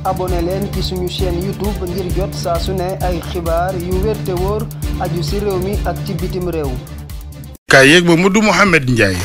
abonné leen ci suñu chaîne YouTube ngir jot saa su ne ay xibaar yu wér te wóor aju ci réew mi ak ci bitim réew. kaay yeeg Mamadou Mouhamed Ndiaye.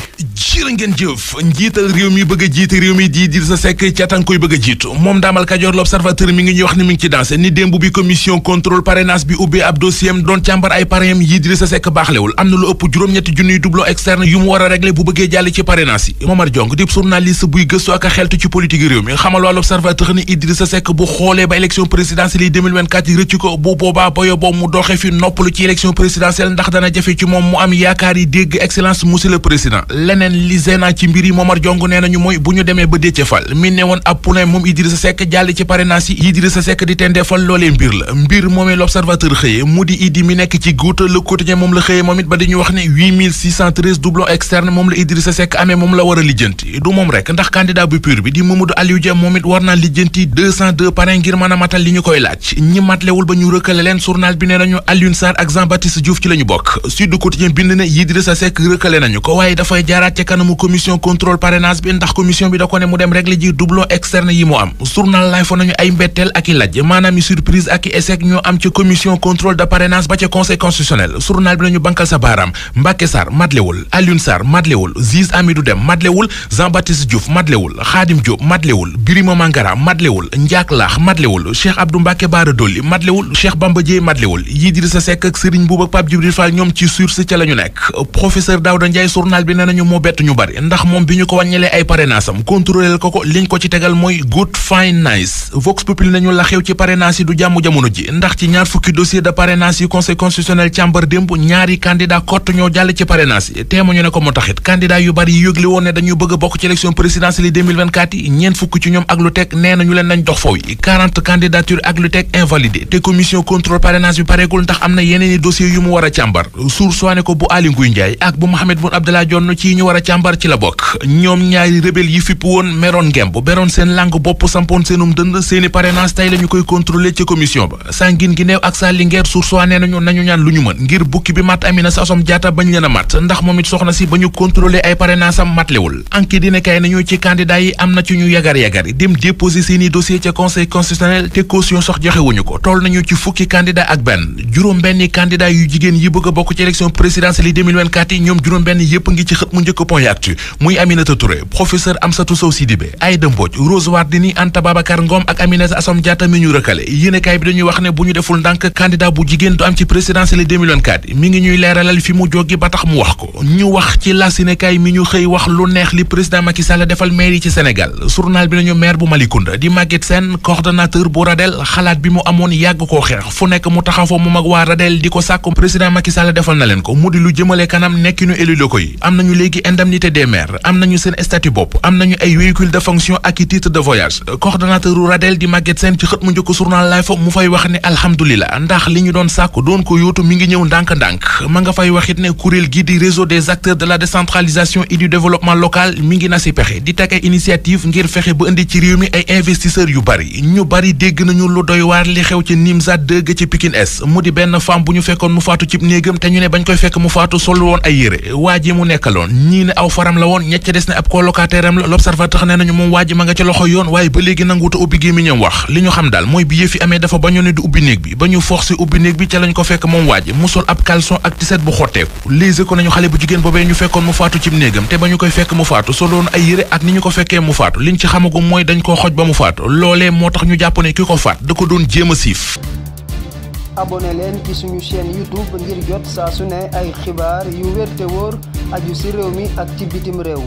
jërë ngeen jëf njiital réew mi bëgg a jiite réew mi di Idrissa Seck ca tan koy bëgg a jiitu moom daamal Kajoor l'Observateur mi ngi ñuy wax ni mi ngi ci dansé ni démb bi commission contrôle parrainage bi ubbee ab dossier am doon càmbar ay parrain yi Idrissa Seck baaxlewul am na lu ëpp juróom-ñetti junniy doublon externe yu mu war a régler bu bëggee jàll ci parrainage yi. Momar Diong di journaliste buy gëstu ak a xeltu ci politique réew mi xamal waa l'Observateur ni Idrissa Seck bu xoolee ba élection présidentielle yi 2024 yi rëcc ko bu boobaa boyo boo mu doxee fi noppalu ci élection présidentielle ndax dana jafe ci moom mu am yaakaar yi dégg excellence monsieur le président. leneen li zena ci mbir yi Momar Diong nee nañu mooy bu ñu demee ba Déthié Fall mi ne woon ab poulain moom Idrissa Seck jàll ci parrainage yi Idrissa Seck di tendeefal loolee mbir la mbir moomee l'Observateur xëyee mu di Idi mi nekk ci góota Le Quotidien moom la xëyee moom it ba dañuy wax ne 8613 doublons externes moom la Idrissa Seck amee moom la war a lijjanti du moom rek ndax candidat bu pur bi di Mamadou Aliou Dia moom it war naa lijjanti 202 parrain ngir mën a matal li ñu koy laaj ñi matlewul ba ñu rëkkale leen journal bi nee nañu Alioune Sarr ak Jean-Baptiste Diouf ci la ñu bokk Sud Quotidien bind ne Idrissa Seck rëkkale nañu ko waaye dafay jaaraat ca kanamu commission contrôle parrainage bi ndax commission bi da ko ne mu dem régler ji doublon externe yi mu am journal lay fa nañu ay mbetteel ak i lajj maanaam i surprise ak i échec ñoo am ca commission contrôle de parrainage ba ca conseil constitutionnel journal bi nañu bankal sa baaraam Mbacké Sarr madlewul Alioune Sarr madlewul Ziz Amidou Dem madlewul Jean-Baptiste Diouf madlewul Khadim Diop madlewul Birima Mangara madlewul Ndiak Laax madlewul Cheikh Abdou Mbacké Bara Dolly madlewul Cheikh Bamba Dièye madlewul Idrissa Seck ak Serigne Mboup ak Pape Djibril Fall ñoom ci source ca la ñu nekk professeur Daouda Ndiaye journal bi nee nañu moo bett ñu bari ndax moom bi ñu ko wàññelee ay parrainage am contrôler ko liñ ko ci tegal mooy good fine nice Vox Populi nañu la xew ci parrainage yi du jàmm jamono ji ndax ci ñaar fukki dossier de parrainage yi conseil constitutionnel càmbar démb ñaari candidat kott ñoo jàll ci parrainage yi teema ñu ne ko moo taxit candidat yu bari yi yëgle woon ne dañu bëgg a bokk ci élection présidentielle yi 2024 yi ñeent fukk ci ñoom ak lu teg nee nañu leen nañ dox faw yi 40 candidature ak lu teg invalidé te commission contrôle parrainage bi pareegul ndax am na yeneeni dossier yu mu war a càmbar source ko bu Aly Ngouille Ndiaye ak bu Mahammed Boun Abdallah Dionne ci ñu war a càmbar ci la bokk ñoom ñaari rebelle yi fipp woon meroon ngemb beroon seen langue bopp sampoon seenum dënd seeni parrainage tey la ñu koy contrôler ci commission ba Sangin Guinéew ak sa Linguère sursoi nee nañu ñaan lu ñu mën ngir bukki bi mat Aminata Assome Diatta bañ leen a mat ndax moom it soxna si ba ñu contrôler ay parrainage am matlewul enquête dina kay nañu ci candidat yi am na ci ñu yagar-yagari dem déposer seeni dossier ca conseil constitutionnel te caution sax joxewuñu ko toll nañu ci fukki candidat ak benn juróom-benni candidat yu jigéen yi bëgg a bokk ci élection présidentielle yi 2024 yi ñoom juróom-benn yépp ngi ci xët mu njëkk point actu muy Aminata Touré professeur Amsatou Sow Sidibé Aïda Mbodj Rose Wardini Anta Babacar Ngom ak Aminata Assome Diatta mi ñu rëkkale yéenekaay bi dañuy wax ne bu ñu deful ndànk candidat bu jigéen du am ci présidentielle yi 2024 mi ngi ñuy leeralal fi mu jógi ba tax mu wax ko ñu wax ci la yéenekaay mi ñu xëy wax lu neex li président Macky Sall defal maire yi ci Sénégal journal bi nañu maire bu Malicounda di Maguette Sène coordonnateur bu Radel xalaat bi mu amoon yàgg koo xeex fu nekk mu taxaw fa moom ak waa Radel di ko sàkku président Macky Sall defal na leen ko mu di lu jëmale kanam nekkinu élus locaux yi am nañu léegi indemnité des maires am nañu seen statut bopp am nañu ay véhicule de fonction ak i titre de voyage coordonnateur u Radel di Maguette Sène ci xët mu njëkk journal lay fa mu fay wax ne alhamdulilah ndax li ñu doon sàkku doon ko yóotu mi ngi ñëw ndànk-ndànk ma nga fay waxit ne kuréel gi di réseau des acteurs de la décentralisation et du développement local mi ngi na si pexe di teg ay initiative ngir fexe ba indi ci réew mi ay investisseurs yu bari ñu bari dégg nañu lu doy waar li xew ci Nimza 2 ci Pikine Est mu di benn femme bu ñu fekkoon mu faatu ci néegam te ñu ne bañ koy fekk mu faatu solu woon ay yére waa ji mu nekkaloon ñii ne aw faram la woon ñecc des ne ab colocataire am la l'Observateur nee nañu moom waa ji ma nga ca loxo yoon waaye ba léegi nanguuta ubbi gémmiñam wax li ñu xam daal mooy bi yëf yi amee dafa bañoon ne du ubbi néeg bi ba ñu forcé ubbi néeg bi ca lañ ko fekk moom waa ji mu sol ab caleçon ak tiset bu xotteeku léegi ko nañu xale bu jigéen boobee ñu fekkoon mu faatu ci néegam te ba ñu koy fekk mu faatu soloon ay yére ak ni ñu ko fekkee mu faatu liñ ci xamagum mooy dañ koo xoj ba mu faatu loolee moo tax ñu jàpp ne ki ko faat da ko doon jéem a siif. abonné leen ci suñu chaîne YouTube ngir jot saa su ne ay xibaar yu wér te wóor aju ci réew mi ak ci bitim réew.